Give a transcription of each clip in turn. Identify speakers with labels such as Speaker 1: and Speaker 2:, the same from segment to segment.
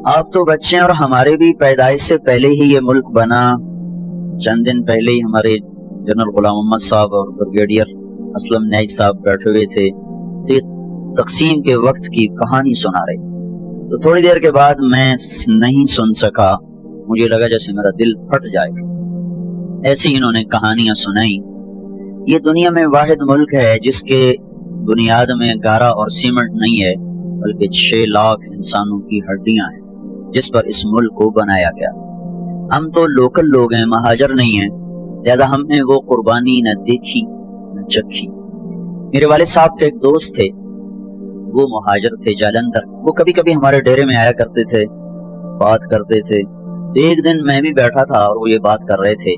Speaker 1: آپ تو بچے ہیں اور ہمارے بھی پیدائش سے پہلے ہی یہ ملک بنا. چند دن پہلے ہی ہمارے جنرل غلام محمد صاحب اور بریگیڈیئر اسلم نیائی صاحب بیٹھے ہوئے تھے تو یہ تقسیم کے وقت کی کہانی سنا رہے تھے. تو تھوڑی دیر کے بعد میں نہیں سن سکا, مجھے لگا جیسے میرا دل پھٹ جائے گا. ایسے ہی انہوں نے کہانیاں سنائی. یہ دنیا میں واحد ملک ہے جس کے بنیاد میں گارا اور سیمنٹ نہیں ہے بلکہ 6 لاکھ انسانوں کی ہڈیاں ہیں جس پر اس ملک کو بنایا گیا. ہم تو لوکل لوگ ہیں, مہاجر نہیں ہیں, لہذا ہم نے وہ قربانی نہ دیکھی نہ چکھی. میرے والد صاحب کے ایک دوست تھے, وہ مہاجر تھے جالندھر. وہ کبھی کبھی ہمارے ڈیرے میں آیا کرتے تھے, بات کرتے تھے. ایک دن میں بھی بیٹھا تھا اور وہ یہ بات کر رہے تھے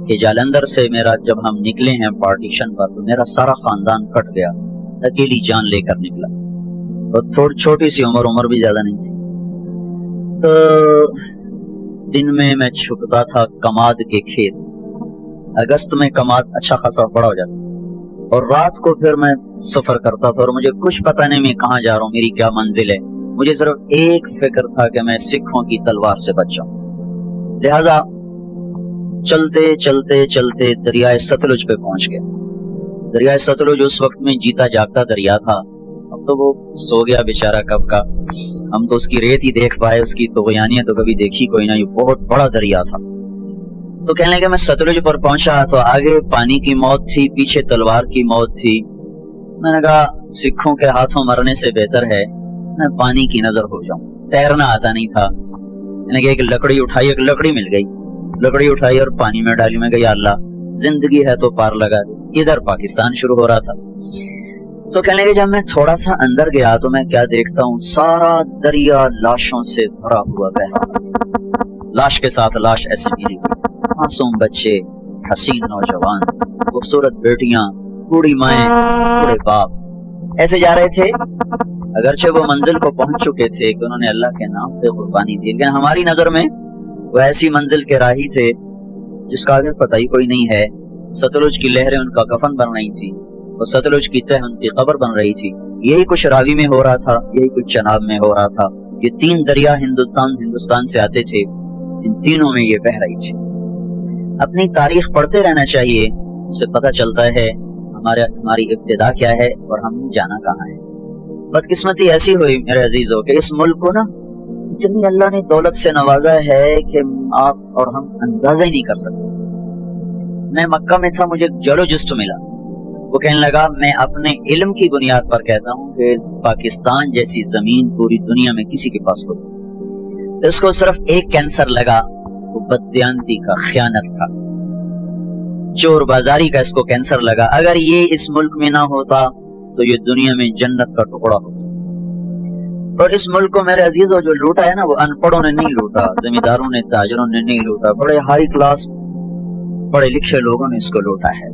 Speaker 1: کہ جالندھر سے میرا جب ہم نکلے ہیں پارٹیشن پر تو میرا سارا خاندان کٹ گیا, اکیلی جان لے کر نکلا. اور تھوڑی چھوٹی سی عمر بھی زیادہ نہیں تھی. تو دن میں چھپتا تھا کماد کے کھیت. اگست میں کماد اچھا خاصا بڑا ہو جاتا, اور رات کو پھر میں سفر کرتا تھا اور مجھے کچھ پتہ نہیں میں کہاں جا رہا ہوں, میری کیا منزل ہے. مجھے صرف ایک فکر تھا کہ میں سکھوں کی تلوار سے بچ جاؤں. لہذا چلتے چلتے چلتے دریائے ستلج پہ پہنچ گیا. دریائے ستلج اس وقت میں جیتا جاگتا دریا تھا. اب تو وہ سو گیا بیچارہ کب کا, ہم تو اس کی ریت ہی دیکھ پائے, اس کی طغیانیت تو کبھی دیکھی کوئی نہ. یہ بہت بڑا دریا تھا. تو کہنے لگے میں ستلج پر پہنچا تو آگے پانی کی موت تھی, پیچھے تلوار کی موت تھی. میں نے کہا سکھوں کے ہاتھوں مرنے سے بہتر ہے میں پانی کی نظر ہو جاؤں. تیرنا آتا نہیں تھا. میں نے کہا ایک لکڑی اٹھائی, ایک لکڑی مل گئی, لکڑی اٹھائی اور پانی میں ڈالی. میں کہا یا اللہ زندگی ہے تو پار لگا دے. ادھر پاکستان شروع ہو رہا تھا. تو کہنے لگے جب میں تھوڑا سا اندر گیا تو میں کیا دیکھتا ہوں, سارا دریا لاشوں سے بھرا ہوا بہ رہا تھا. لاش کے ساتھ لاش ایسے ملی, معصوم بچے, حسین نوجوان, خوبصورت بیٹیاں, بوڑھی مائیں, بوڑھے باپ ایسے جا رہے تھے. اگرچہ وہ منزل کو پہنچ چکے تھے کہ انہوں نے اللہ کے نام پہ قربانی دی, لیکن ہماری نظر میں وہ ایسی منزل کے راہی تھے جس کا آگے پتہ ہی کوئی نہیں ہے. ستلج کی لہریں ان کا کفن بن رہی تھی اور ستلج کی تہ ان کی قبر بن رہی تھی. یہی کچھ راوی میں ہو رہا تھا, یہی کچھ چناب میں ہو رہا تھا. یہ 3 دریا ہندوستان سے آتے تھے, ان تینوں میں یہ بہ رہی تھی. اپنی تاریخ پڑھتے رہنا چاہیے, اس سے پتہ چلتا ہے ہماری ابتدا کیا ہے اور ہم جانا کہاں ہے. بدقسمتی ایسی ہوئی میرے عزیزوں کہ اس ملک کو نا اتنی اللہ نے دولت سے نوازا ہے کہ آپ اور ہم اندازہ ہی نہیں کر سکتے. میں مکہ میں تھا, مجھے ایک جیولوجسٹ ملا. وہ کہنے لگا میں اپنے علم کی بنیاد پر کہتا ہوں کہ پاکستان جیسی زمین پوری دنیا میں کسی کے پاس کوئی. اس کو صرف ایک کینسر لگا, وہ بددیانتی کا, خیانت کا, چور بازاری کا اس کو کینسر لگا. اگر یہ اس ملک میں نہ ہوتا تو یہ دنیا میں جنت کا ٹکڑا ہوتا. اور اس ملک کو میرے عزیزوں جو لوٹا ہے نا, وہ ان پڑھوں نے نہیں لوٹا, زمینداروں نے, تاجروں نے نہیں لوٹا, بڑے ہائی کلاس پڑھے لکھے لوگوں نے اس کو لوٹا ہے.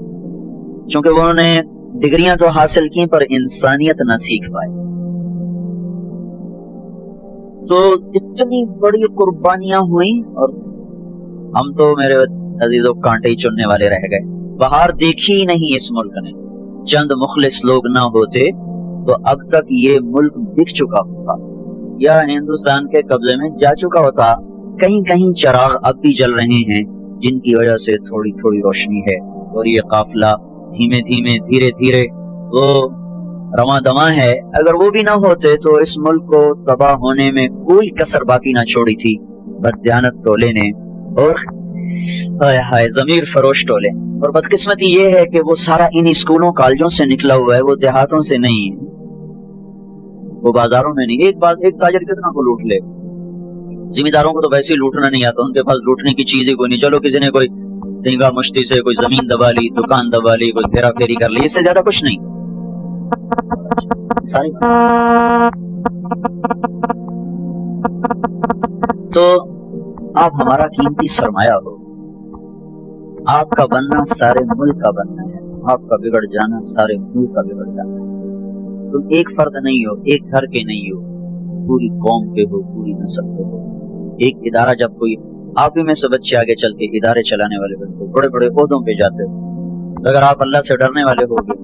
Speaker 1: چونکہ وہ انہوں نے ڈگریاں تو حاصل کی پر انسانیت نہ سیکھ پائے. تو اتنی بڑی قربانیاں ہوئیں اور ہم تو میرے عزیزوں کانٹے ہی چننے والے رہ گئے. بہار دیکھی ہی نہیں اس ملک نے. چند مخلص لوگ نہ ہوتے تو اب تک یہ ملک بک چکا ہوتا یا ہندوستان کے قبضے میں جا چکا ہوتا. کہیں کہیں چراغ اب بھی جل رہے ہیں جن کی وجہ سے تھوڑی تھوڑی روشنی ہے, اور یہ قافلہ دھیمے دھیمے دھیرے دھیرے وہ رواں دواں ہے. اگر وہ بھی نہ ہوتے تو اس ملک کو تباہ ہونے میں کوئی کسر باقی نہ چھوڑی تھی بددیانت ٹولے نے اور ضمیر فروش ٹولے. اور بدقسمتی یہ ہے کہ وہ سارا ان اسکولوں کالجوں سے نکلا ہوا ہے, وہ دیہاتوں سے نہیں ہے, وہ بازاروں میں نہیں. ایک تاجر کتنا کو لوٹ لے. زمینداروں کو تو ویسے ہی لوٹنا نہیں آتا, ان کے پاس لوٹنے کی چیز ہی کوئی نہیں. چلو کسی نے کوئی تنگا مشتی سے کوئی زمین دبا لی, دکان دبا لی, کوئی پھیرا پھیری کر لی, اس سے زیادہ کچھ نہیں. ساری تو آپ ہمارا قیمتی سرمایہ ہو. آپ کا بننا سارے ملک کا بننا ہے, آپ کا بگڑ جانا سارے ملک کا بگڑ جانا ہے. تم ایک فرد نہیں ہو, ایک گھر کے نہیں ہو, پوری قوم کے ہو, پوری نسل کے ہو. ایک ادارہ جب کوئی آپ ہی میں سے بچے آگے چل کے ادارے چلانے والے بنتے, بڑے بڑے عہدوں پہ جاتے ہو, تو اگر آپ اللہ سے ڈرنے والے ہو گے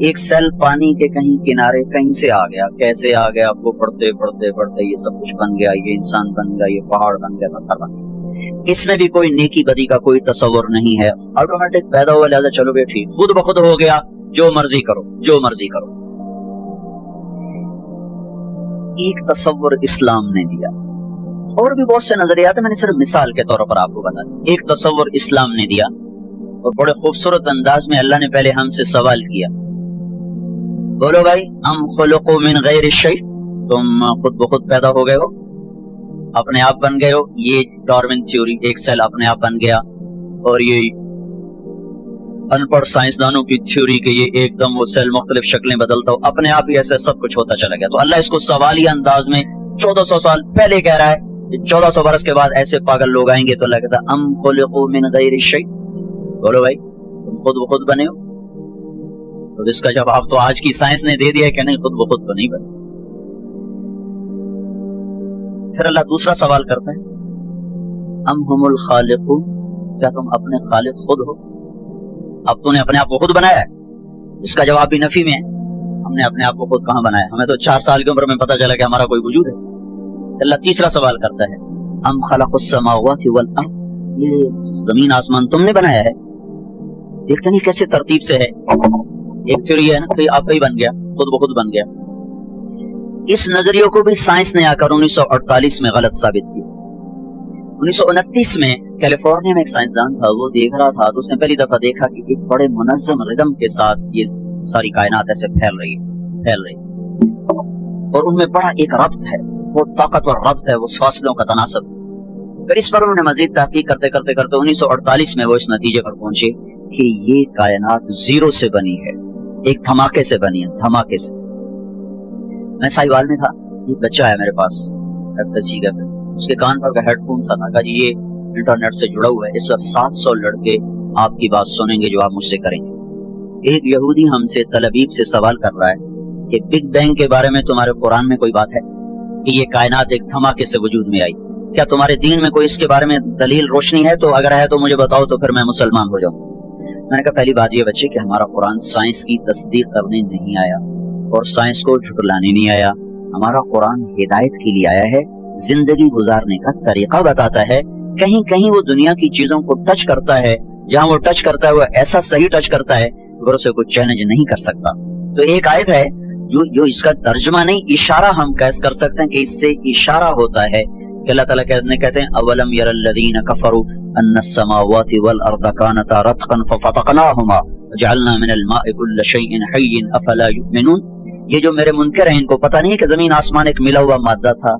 Speaker 1: ایک سیل پانی کے کہیں کنارے کہیں سے آ گیا, کیسے آ گیا آپ کو پڑھتے پڑھتے پڑھتے یہ سب کچھ بن گیا, یہ انسان بن گیا, یہ پہاڑ بن گیا, پتھر بن گیا. اس میں بھی کوئی نیکی بدی کا کوئی تصور نہیں ہے, آٹومیٹک پیدا ہوا, لہذا چلو گے ٹھیک, خود بخود ہو گیا, جو مرضی کرو جو مرضی کرو. ایک تصور اسلام نے دیا, اور بھی بہت سے نظریات ہیں, میں نے صرف مثال کے طور پر آپ کو بتا دیا. ایک تصور اسلام نے دیا اور بڑے خوبصورت انداز میں اللہ نے پہلے ہم سے سوال کیا, بولو بھائی, ام خلقوا من غیر الشیء, تم خود بخود پیدا ہو گئے ہو, اپنے آپ بن گئے ہو. یہ ڈارون تھیوری, ایک سیل اپنے آپ بن گیا, اور یہ ان پڑھ سائنسدانوں کی تھیوری کہ یہ ایک دم وہ سیل مختلف شکلیں بدلتا ہو, اپنے آپ ہی ایسے سب کچھ ہوتا چلا گیا. تو اللہ اس کو سوالیہ انداز میں 1400 سال پہلے کہہ رہا ہے, 1400 برس کے بعد ایسے پاگل لوگ آئیں گے تو اللہ کہتا ہے ام خلقوا من غیر الشیء, بولو بھائی تم خود بخود بنے ہو. تو اس کا جواب تو آج کی سائنس نے دے دیا کہ نہیں, خود بخود تو نہیں بنے. پھر اللہ دوسرا سوال کرتا ہے, ام هم الخالقون, کیا تم اپنے خالق خود ہو؟ اب تو نے اپنے آپ کو خود بنایا ہے. اس کا جواب بھی نفی میں ہے, ہم نے اپنے آپ کو خود کہاں بنایا, ہمیں تو 4 سال کی عمر میں پتا چلا کہ ہمارا کوئی وجود ہے. اللہ تیسرا سوال کرتا ہے, ام خلق السماوات والارض, یہ زمین آسمان تم نے بنایا ہے؟ دیکھتے نہیں کیسے ترتیب سے ہے. ایک تھیوری ہے نا کہ آپ ہی بن گیا, خود بخود بن گیا. اس نظریے کو بھی سائنس نے آ کر 1948 میں غلط ثابت کیا. 1929 میں کیلیفورنیا میں ایک سائنسدان تھا, وہ دیکھ رہا تھا تو اس نے پہلی دفعہ دیکھا کہ ایک بڑے منظم ردم کے ساتھ یہ ساری کائنات ایسے پھیل رہی اور ان میں بڑا ایک ربط ہے, وہ طاقتور ربط ہے, وہ فاصلوں کا تناسب. پھر اس پر انہوں نے مزید تحقیق کرتے کرتے 1948 میں وہ اس نتیجے پر پہنچے کہ یہ کائنات زیرو سے بنی ہے, ایک دھماکے سے بنی ہے, دھماکے سے. میں سائیوال میں تھا, ایک بچہ ہے میرے پاس, FSC کا, اس کے کان پر ہیڈ فون سا تھا, جی یہ انٹرنیٹ سے جڑا ہوا ہے, اس وقت 700 لڑکے آپ کی بات سنیں گے جو آپ مجھ سے کریں گے. ایک یہودی ہم سے تل ابیب سے سوال کر رہا ہے کہ بگ بینگ کے بارے میں تمہارے قرآن میں کوئی بات ہے کہ یہ کائنات ایک دھماکے سے وجود میں آئی؟ کیا تمہارے دین میں کوئی اس کے بارے میں دلیل روشنی ہے؟ تو اگر ہے تو مجھے بتاؤ, تو پھر میں مسلمان ہو جاؤں. میں نے کہا پہلی بات یہ بچے کہ ہمارا قرآن سائنس کی تصدیق کرنے نہیں آیا اور سائنس کو جھٹلانے نہیں آیا. ہمارا قرآن ہدایت کے لیے آیا ہے, زندگی گزارنے کا طریقہ بتاتا ہے. کہیں کہیں وہ دنیا کی چیزوں کو ٹچ کرتا ہے, جہاں وہ ٹچ کرتا ہے وہ ایسا صحیح ٹچ کرتا ہے کہ اسے کوئی چیلنج نہیں کر سکتا. تو ایک آیت ہے جو اس کا ترجمہ نہیں, اشارہ ہم کیسے کر سکتے ہیں کہ اس سے اشارہ ہوتا ہے کہ اللہ تعالیٰ کہتے ہیں اولم یر الذین کفروا ان السماوات والارض کانتا رتقا ففتقناهما وجعلنا من الماء كل شيء حي افلا يؤمنون. یہ جو میرے منکر ہیں ان کو پتہ نہیں ہے کہ زمین آسمان ایک ملا ہوا مادہ تھا,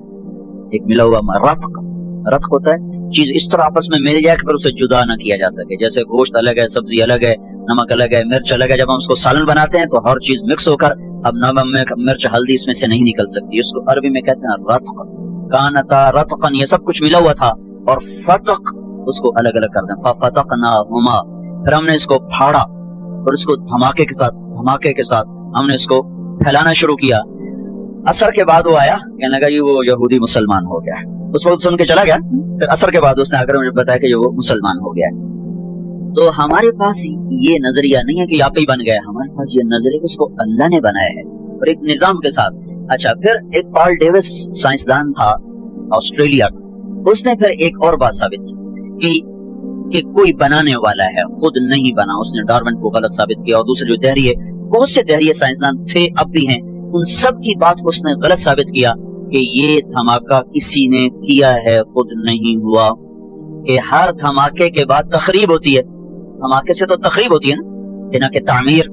Speaker 1: ایک ملا ہوا رتق ہوتا ہے چیز اس طرح آپس میں مل جائے کہ پھر اسے جدا نہ کیا جا سکے. جیسے گوشت الگ ہے, سبزی الگ ہے, نمک الگ ہے, مرچ الگ ہے. جب ہم اس کو سالن بناتے ہیں تو ہر چیز مکس ہو کر اب نمک مرچ ہلدی اس میں سے نہیں نکل سکتی. اس کو عربی میں کہتے ہیں رتق, کانتا رتقا, یہ سب کچھ ملا ہوا تھا. اور فتق اس کو الگ الگ کر دیں, ففتقناہما, پھر ہم نے اس کو پھاڑا اور اس کو دھماکے کے ساتھ ہم نے اس کو پھیلانا شروع کیا. اثر کے بعد وہ آیا, کہنے لگا یہ وہ یہودی مسلمان ہو گیا. اس وقت سن کے چلا گیا, پھر اثر کے بعد اس نے آ کر مجھے بتایا کہ وہ مسلمان ہو گیا. تو ہمارے پاس یہ نظریہ نہیں ہے کہ آپ ہی بن گئے, ہمارے پاس یہ نظریہ اس کو اللہ نے بنایا ہے اور ایک نظام کے ساتھ. اچھا, پھر ایک پال ڈیوس سائنسدان تھا آسٹریلیا کا, اس نے پھر ایک اور بات ثابت کی کہ کوئی بنانے والا ہے, خود نہیں بنا. اس نے ڈارون کو غلط ثابت کیا, اور دوسرے جو دہریے, بہت سے دہریے سائنسدان تھے اب بھی ہیں, ان سب کی بات کو اس نے غلط ثابت کیا کہ یہ دھماکہ کسی نے کیا ہے, خود نہیں ہوا. کہ ہر دھماکے کے بعد تخریب ہوتی ہے, دھماکے سے تو تخریب ہوتی ہے نا, بنا کہ تعمیر.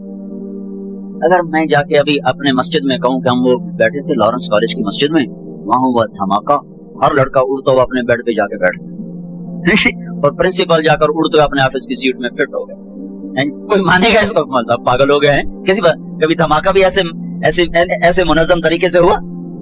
Speaker 1: اگر میں جا کے ابھی اپنے مسجد میں کہوں کہ ہم وہ بیٹھے تھے لارنس کالج کی مسجد میں, وہاں ہوا دھماکہ, ہر لڑکا اڑتا ہوا اپنے بیڈ پہ جا کے بیٹھ گیا اور پرنسپل جا کر اڑتے اپنے آفس کی سیٹ میں فٹ ہو گئے. کوئی مانے گا اس کو؟ صاحب پاگل ہو گئے ہیں. کسی بات کبھی دھماکہ بھی ایسے منظم طریقے سے ہوا؟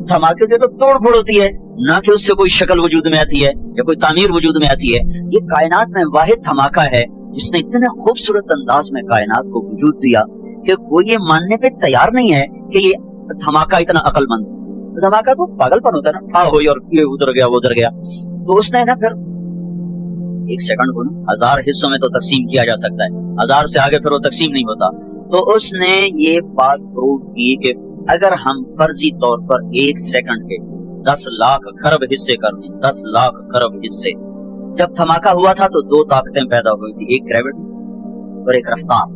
Speaker 1: دھماکے سے تو توڑ پھوڑ ہوتی ہے, نہ کہ اس سے کوئی شکل وجود میں آتی ہے یا کوئی تعمیر وجود میں آتی ہے. یہ کائنات میں واحد دھماکہ ہے جس نے اتنے خوبصورت انداز میں کائنات کو وجود دیا کہ کوئی یہ ماننے پہ تیار نہیں ہے کہ یہ دھماکہ اتنا عقل مند. دھماکہ تو پاگل پن ہوتا ہے نا, ہوئی اور یہ ادھر گیا وہ ادھر گیا. تو اس نے نا پھر ایک سیکنڈ کو 1000 حصوں میں تو تقسیم کیا جا سکتا ہے, 1000 سے آگے پھر وہ تقسیم نہیں ہوتا. تو اس نے یہ بات پروو کی کہ اگر ہم فرضی طور پر 1 سیکنڈ کے 10 لاکھ خرب حصے کر دیں، 10 لاکھ خرب حصے، جب دھماکہ ہوا تھا تو 2 طاقتیں پیدا ہوئی تھی، ایک گریوٹی اور ایک رفتار۔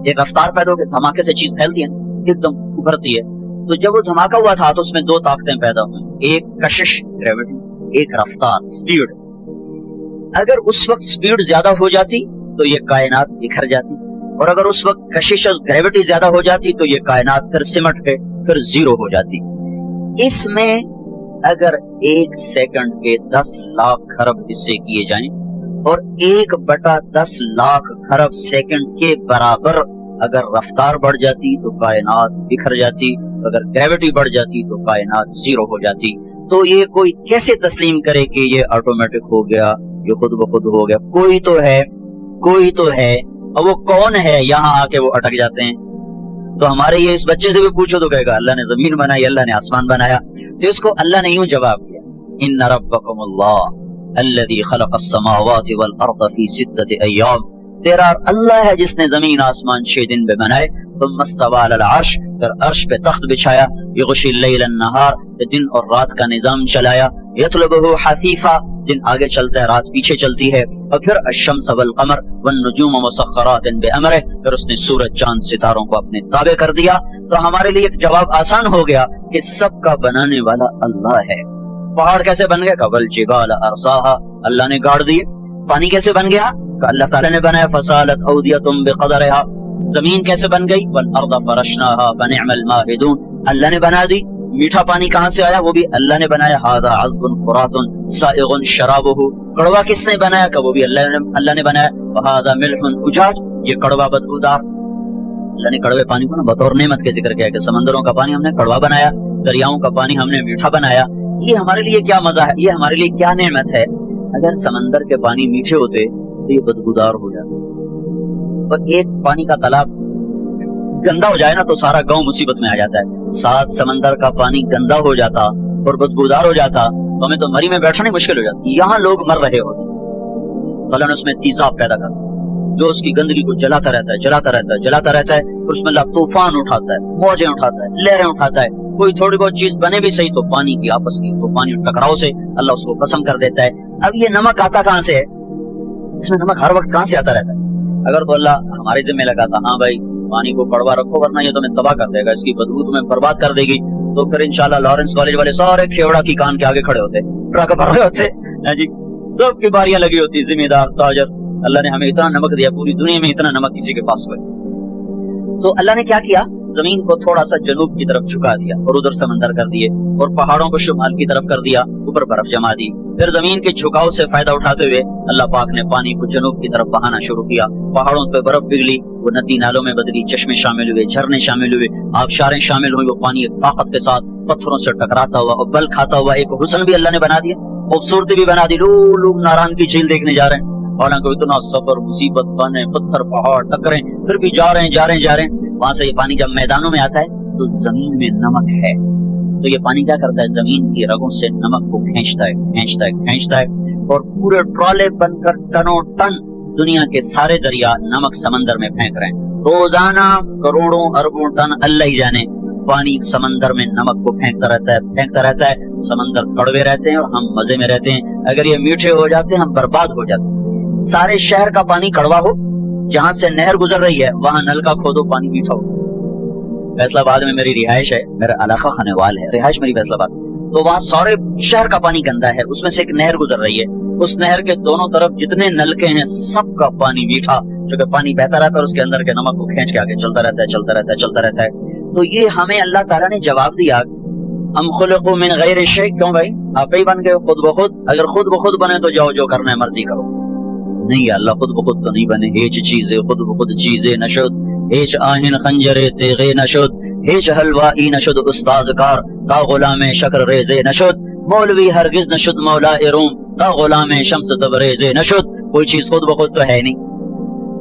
Speaker 1: ایک رفتار پیدا ہو کے دھماکے سے چیز پھیلتی ہے، ایک دم ابھرتی ہے، تو جب وہ دھماکہ ہوا تھا تو اس میں 2 طاقتیں پیدا ہوئی، ایک کشش گریوٹی، ایک رفتار سپیڈ۔ اگر اس وقت سپیڈ زیادہ ہو جاتی تو یہ کائنات بکھر جاتی، اور اگر اس وقت کشش اور گریوٹی زیادہ ہو جاتی تو یہ کائنات پھر سمٹ کے پھر زیرو ہو جاتی۔ اس میں اگر 1 سیکنڈ کے 10 لاکھ خرب حصے کیے جائیں اور 1/10 لاکھ خرب سیکنڈ کے برابر اگر رفتار بڑھ جاتی تو کائنات بکھر جاتی، اگر گریوٹی بڑھ جاتی تو کائنات زیرو ہو جاتی۔ تو یہ کوئی کیسے تسلیم کرے کہ یہ آٹومیٹک ہو گیا، یہ خود بخود ہو گیا؟ کوئی تو ہے، اور وہ کون ہے؟ یہاں آ کے وہ اٹک جاتے ہیں۔ تو ہمارے یہ اس بچے سے بھی پوچھو تو کہے گا اللہ نے زمین بنائی، اللہ نے آسمان بنایا۔ تو اس کو اللہ نے یوں جواب دیا، ان ربکم اللہ الذی خلق السماوات والارض فی 6 ایام، تیرا اللہ ہے جس نے زمین آسمان 6 دن میں بنائے، ثم استوى علی العرش، پھر عرش پہ تخت بچھایا، یغشی اللیل النہار، دن اور رات کا نظام چلایا، یطلبہ حثیثا، دن آگے چلتا ہے رات پیچھے چلتی ہے، اور پھر الشمس والقمر والنجوم مسخرات بامرہ، پھر اس نے سورج چاند ستاروں کو اپنے تابع کر دیا۔ تو ہمارے لیے ایک جواب آسان ہو گیا کہ سب کا بنانے والا اللہ ہے۔ پہاڑ کیسے بن گئے؟ والجبال ارساہا، اللہ نے گاڑ دیے۔ پانی کیسے بن گیا؟ کہ اللہ تعالیٰ نے بنایا، فسالت اودیۃ بقدرہا۔ زمین کیسے بن گئی؟ والارض فرشناہا فنعم الماہدون، اللہ نے بنا دی۔ میٹھا پانی کہاں سے آیا؟ وہ بھی اللہ نے بنایا، ھذا عذب فرات سائغ شرابہ، کڑوا کس نے بنایا؟ کہ وہ بھی اللہ نے بنایا، وھذا ملح اجاج، یہ کڑوا بدبودار۔ اللہ نے کڑوے پانی کو نا بطور نعمت کے ذکر کیا کہ سمندروں کا پانی ہم نے کڑوا بنایا، دریاؤں کا پانی ہم نے میٹھا بنایا۔ یہ ہمارے لیے کیا مزہ ہے، یہ ہمارے لیے کیا نعمت ہے۔ اگر سمندر کے پانی میٹھے ہوتے تو یہ بدبودار ہو جاتے، اور ایک پانی کا تالاب گندا ہو جائے نا تو سارا گاؤں مصیبت میں آ جاتا ہے۔ 7 سمندر کا پانی گندا ہو جاتا اور بدبودار ہو جاتا تو ہمیں تو مری میں بیٹھنا ہی مشکل ہو جاتی۔ یہاں لوگ مر رہے ہوتے، اللہ نے اس میں تیزاب پیدا کر جو اس کی گندگی کو جلاتا رہتا ہے، اور اس میں اللہ طوفان اٹھاتا ہے، موجیں اٹھاتا ہے، لہریں اٹھاتا ہے۔ کوئی تھوڑی بہت چیز بنے بھی صحیح تو پانی کی آپس کی طوفانی ٹکراؤ سے اللہ اس کو قسم کر دیتا ہے۔ اب یہ نمک آتا کہاں سے ہے؟ اس میں نمک ہر وقت کہاں سے آتا رہتا ہے؟ اگر تو اللہ ہمارے ذمہ لگاتا، ہاں بھائی پانی کو کڑوا رکھو ورنہ یہ تمہیں تباہ کر دے گا، اس کی بدبو تمہیں برباد کر دے گی، تو پھر انشاءاللہ لارنس کالج والے سارے کھیوڑا کی کان کے آگے کھڑے ہوتے، ٹرک بھر رہے ہوتے جی، سب کی باریاں لگی ہوتی، ذمہ دار، تاجر۔ اللہ نے ہمیں اتنا نمک دیا، پوری دنیا میں اتنا نمک کسی کے پاس کوئی۔ تو اللہ نے کیا کیا؟ زمین کو تھوڑا سا جنوب کی طرف جھکا دیا اور ادھر سمندر کر دیے، اور پہاڑوں کو شمال کی طرف کر دیا، اوپر برف جما دی۔ پھر زمین کے جھکاؤ سے فائدہ اٹھاتے ہوئے اللہ پاک نے پانی کو جنوب کی طرف بہانا شروع کیا، پہاڑوں پہ برف پگھلی، وہ ندی نالوں میں بدلی، چشمے شامل ہوئے، جھرنے شامل ہوئے، آبشاریں شامل ہوئی، وہ پانی ایک طاقت کے ساتھ پتھروں سے ٹکراتا ہوا اور بل کھاتا ہوا ایک حسن بھی اللہ نے بنا دیا، خوبصورتی بھی بنا دی۔ لوگ ناران کی جھیل دیکھنے جا رہے ہیں، حالانکہ اتنا سفر، مصیبت خانے، پتھر، پہاڑ، ٹکریں، پھر بھی جا رہے ہیں۔ وہاں سے یہ پانی جب میدانوں میں آتا ہے تو زمین میں نمک ہے، تو یہ پانی کیا کرتا ہے؟ زمین کی رگوں سے نمک کو کھینچتا ہے، اور پورے ٹرالے بن کر ٹنوں ٹن دنیا کے سارے دریا نمک سمندر میں پھینک رہے ہیں۔ روزانہ کروڑوں اربوں ٹن اللہ ہی جانے پانی سمندر میں نمک کو پھینکتا رہتا ہے۔ سمندر کڑوے رہتے ہیں اور ہم مزے میں رہتے ہیں، اگر یہ میٹھے ہو جاتے ہیں ہم برباد ہو جاتے ہیں۔ سارے شہر کا پانی کڑوا ہو، جہاں سے نہر گزر رہی ہے وہاں نل کا کھودو پانی میٹھا ہو۔ فیصل آباد میں میری رہائش ہے، میرا علاقہ خانوال ہے، رہائش میری فیصل آباد، تو وہاں سارے شہر کا پانی گندا ہے، اس میں سے ایک نہر گزر رہی ہے، اس نہر کے دونوں طرف جتنے نلکے ہیں سب کا پانی میٹھا، جو کہ پانی بہتا رہتا ہے اور اس کے اندر کے نمک کو کھینچ کے آگے چلتا رہتا ہے۔ تو یہ ہمیں اللہ تعالیٰ نے جواب دیا، ام خلقوا من غیر شیء، کیوں بھائی آپ ہی بن گئے خود بخود؟ اگر خود بخود بنے تو جاؤ جو کرنا ہے مرضی کرو۔ نہیں، اللہ خود بخود تو نہیں بنے، ہیچ چیزیں خود بخود چیزیں نشد، ہیچ آہن خنجرے تیغے نشد، ہیچ حلوائی نشد استاذ کار، تا غلام شکر ریزے نشد، مولوی ہرگز نشد مولا روم، تا غلام شمس تبریزے نشد۔ کوئی چیز خود بخود تو ہے نہیں۔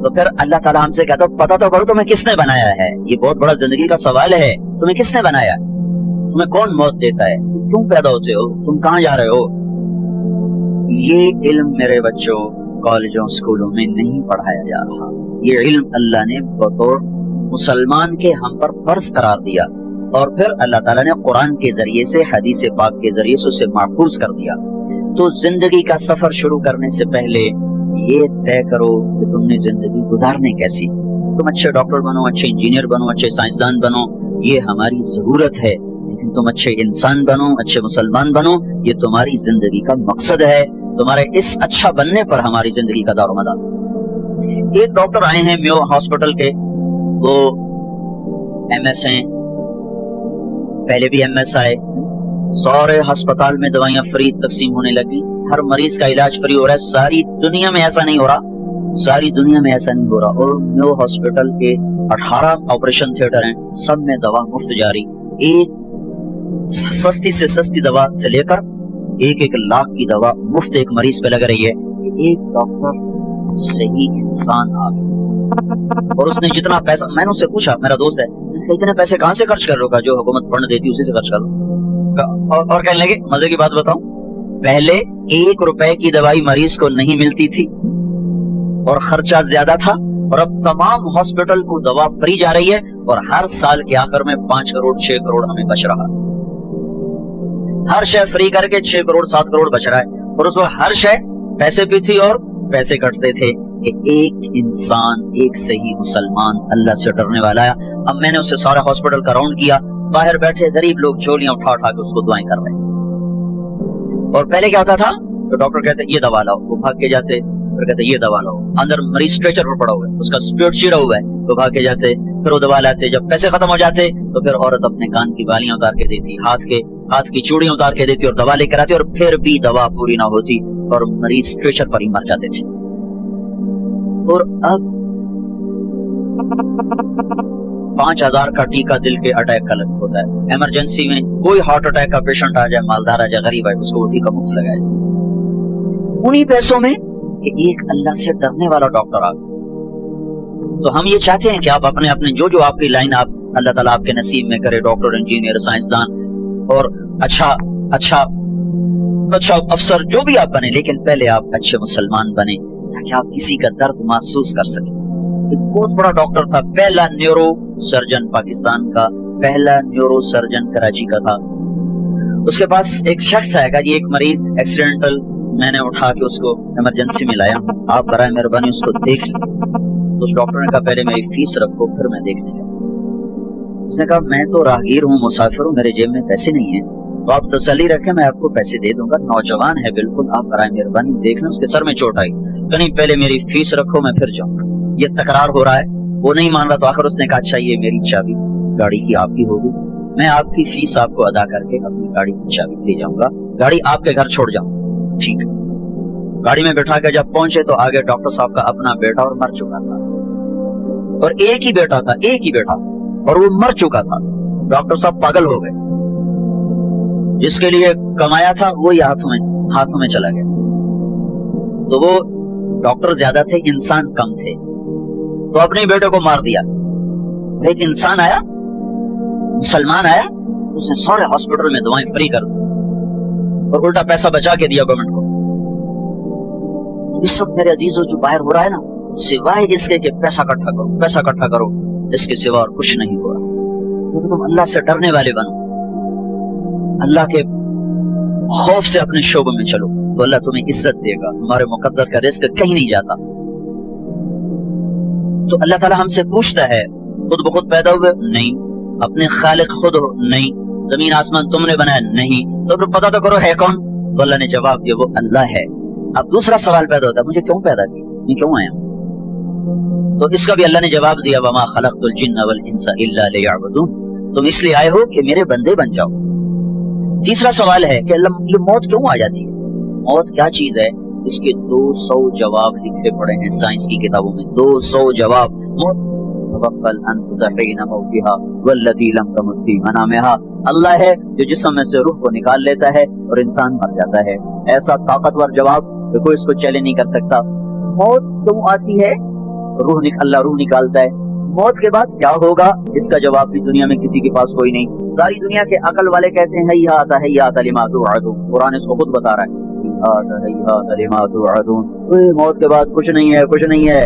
Speaker 1: تو پھر اللہ تعالیٰ ہم سے کہتا پتہ تو کرو تمہیں کس نے بنایا ہے، یہ بہت بڑا زندگی کا سوال ہے، تمہیں کس نے بنایا، تمہیں کون موت دیتا ہے، کیوں پیدا ہوتے ہو، تم کہاں جا رہے ہو؟ یہ علم میرے بچوں کالجوں اسکولوں میں نہیں پڑھایا جا رہا، یہ علم اللہ نے بطور مسلمان کے ہم پر فرض قرار دیا اور پھر اللہ تعالیٰ نے قرآن کے ذریعے سے حدیث پاک کے ذریعے سے اسے محفوظ کر دیا. تو زندگی کا سفر شروع کرنے سے پہلے یہ طے کرو کہ تم نے زندگی گزارنے کیسی. تم اچھے ڈاکٹر بنو، اچھے انجینئر بنو، اچھے سائنسدان بنو، یہ ہماری ضرورت ہے، لیکن تم اچھے انسان بنو، اچھے مسلمان بنو، یہ تمہاری زندگی کا مقصد ہے. تمہارے اس اچھا بننے پر ہماری زندگی کا دار و مدار. ایک ڈاکٹر آئے ہیں میو ہاسپٹل کے، وہ ایم ایس ہیں، پہلے بھی ایم ایس آئے. سارے ہسپتال میں دوائیاں فری تقسیم ہونے لگی، ہر مریض کا علاج فری ہو رہا ہے. ساری دنیا میں ایسا نہیں ہو رہا، ساری دنیا میں ایسا نہیں ہو رہا. اور میو ہاسپٹل کے 18 آپریشن تھیٹر ہیں، سب میں دوا مفت جاری. ایک سستی سے سستی دوا سے لے کر 1 لاکھ کی دوا مفت ایک مریض پہ لگ رہی ہے. ایک ڈاکٹر صحیح انسان آ گیا اور اس نے جتنا پیسہ، میں نے اس سے پوچھا، میرا دوست ہے، اتنے پیسے کہاں سے خرچ کر رہے ہو؟ جو حکومت فنڈ دیتی اسی سے خرچ کر لو. اور کہنے لگے مزے کی بات بتاؤں، پہلے 1 روپے کی دوائی مریض کو نہیں ملتی تھی اور خرچہ زیادہ تھا، اور اب تمام ہاسپٹل کو دوا فری جا رہی ہے اور ہر سال کے آخر میں 5 کروڑ 6 کروڑ ہمیں بچ رہا ہے. ہر شے فری کر کے 6 کروڑ 7 کروڑ بچ رہا ہے. اور اس وقت ہر شے پیسے پہ تھی اور پیسے کٹتے تھے. کہ ایک انسان، ایک صحیح مسلمان اللہ سے ڈرنے والا ہے. اب میں نے اسے سارا ہاسپٹل کا راؤنڈ کیا، باہر بیٹھے غریب لوگ جھولیاں اٹھا اٹھا کے اس کو دعائیں کر رہے تھے. اور پہلے کیا ہوتا تھا، تو ڈاکٹر کہتے یہ دوا لاؤ، وہ بھاگ کے جاتے، پھر کہتے یہ دوا لاؤ. اندر مریض اسٹریچر پر پڑا ہوا ہے، اس کا اسپیڈ چیڑا ہوا ہے، تو بھاگ کے جاتے، پھر وہ دوا لاتے. جب پیسے ختم ہو جاتے تو پھر عورت اپنے کان کی بالیاں اتار کے دیتی، ہاتھ کی چوڑیاں اتار کے دیتی اور دوا لے کر آتی، اور پھر بھی دوا پوری نہ ہوتی اور مریض اسٹریچر پر ہی مر جاتے تھے. اور اب 5000 کا ٹیکہ دل کے اٹیک کا ہوتا ہے. ایمرجنسی میں کوئی ہارٹ اٹیک کا پیشنٹ آ جائے، مالدار آ جائے، غریب آئے، اس کو ٹیکہ مفت لگایا جائے انہی پیسوں میں کہ ایک اللہ سے ڈرنے والا ڈاکٹر آ گیا. تو ہم یہ چاہتے ہیں کہ آپ اپنے جو آپ کی لائن آپ اللہ تعالیٰ آپ کے نصیب میں کرے، ڈاکٹر، انجینئر، سائنسدان اور اچھا افسر جو بھی آپ بنے، لیکن پہلے آپ اچھے مسلمان بنے تاکہ آپ کسی کا درد محسوس کر سکیں. ایک بہت بڑا ڈاکٹر تھا، پہلا نیورو سرجن پاکستان کا، پہلا نیورو سرجن کراچی کا تھا. اس کے پاس ایک شخص آئے گا، جی ایک مریض ایکسیڈنٹل، میں نے اٹھا کے اس کو ایمرجنسی میں لایا ہوں، آپ برائے مہربانی اس کو دیکھ لیں. تو اس ڈاکٹر نے کہا پہلے میری فیس رکھو پھر میں دیکھنے جاؤں. اس نے کہا میں تو راہگیر ہوں، مسافر ہوں، میرے جیب میں پیسے نہیں ہیں، تو آپ تسلی رکھیں میں آپ کو پیسے دے دوں گا. نوجوان ہے بالکل، آپ برائے مہربانی دیکھ لیں. اس کے سر میں چوٹ آئی، کہ نہیں پہلے میری فیس رکھو میں پھر جاؤں. یہ تکرار ہو رہا ہے، وہ نہیں مان رہا. تو آخر اس نے کہا اچھا یہ میری چابی گاڑی کی آپ کی ہوگی، میں آپ کی فیس آپ کو ادا کر کے اپنی گاڑی کی چابی لے جاؤں گا، گاڑی آپ کے گھر چھوڑ جاؤں. ٹھیک ہے. گاڑی میں بٹھا کے جب پہنچے تو آگے ڈاکٹر صاحب کا اپنا بیٹا اور مر چکا تھا، اور ایک ہی بیٹا تھا، ایک ہی بیٹا، اور وہ مر چکا تھا. ڈاکٹر صاحب پاگل ہو گئے، جس کے لیے کمایا تھا وہی ہاتھوں میں چلا گیا. تو وہ ڈاکٹر زیادہ تھے، انسان کم تھے، تو اپنے بیٹے کو مار دیا. ایک انسان آیا، مسلمان آیا، اس نے سارے ہاسپٹل میں دوائیں فری کر دی اور الٹا پیسہ بچا کے دیا گورنمنٹ کو. اس وقت میرے عزیزوں جو باہر ہو رہا ہے نا، سوائے اس کے کہ پیسہ اکٹھا کرو، اس کے سوا اور کچھ نہیں ہو رہا. جب تم اللہ سے ڈرنے والے بنو، اللہ کے خوف سے اپنے شعبوں میں چلو، تو اللہ تمہیں عزت دے گا. تمہارے مقدر کا رزق کہیں نہیں جاتا. تو اللہ تعالیٰ ہم سے پوچھتا ہے خود بخود پیدا ہوئے؟ نہیں. اپنے خالق خود ہو؟ نہیں. زمین آسمان تم نے بنایا؟ نہیں. تو پھر پتہ تو کرو ہے کون؟ تو اللہ نے جواب دیا وہ اللہ ہے. اب دوسرا سوال پیدا ہوتا ہے مجھے کیوں پیدا کیا، میں کیوں آیا؟ تو اس کا بھی اللہ نے جواب دیا وما خلقت الجن والانس الا لیعبدون، تم اس لیے آئے ہو کہ میرے بندے بن جاؤ. تیسرا سوال ہے کہ اللہ یہ موت کیوں آ جاتی ہے؟ موت کیا چیز ہے؟ اس کے 200 جواب لکھے پڑے ہیں سائنس کی کتابوں میں، 200 جواب. اللہ ہے جو جسم میں سے روح کو نکال لیتا ہے اور انسان مر جاتا ہے. ایسا طاقتور جواب کہ کوئی اس کو چیلنج نہیں کر سکتا. موت کیوں آتی ہے؟ اللہ روح نکالتا ہے. موت کے بعد کیا ہوگا اس کا جواب بھی دنیا میں کسی کے پاس کوئی نہیں. ساری دنیا کے عقل والے کہتے ہیں ہیہات لما توعدون، قرآن اس کو خود بتا رہا ہے، ہیہات لما توعدون، موت کے بعد کچھ نہیں ہے.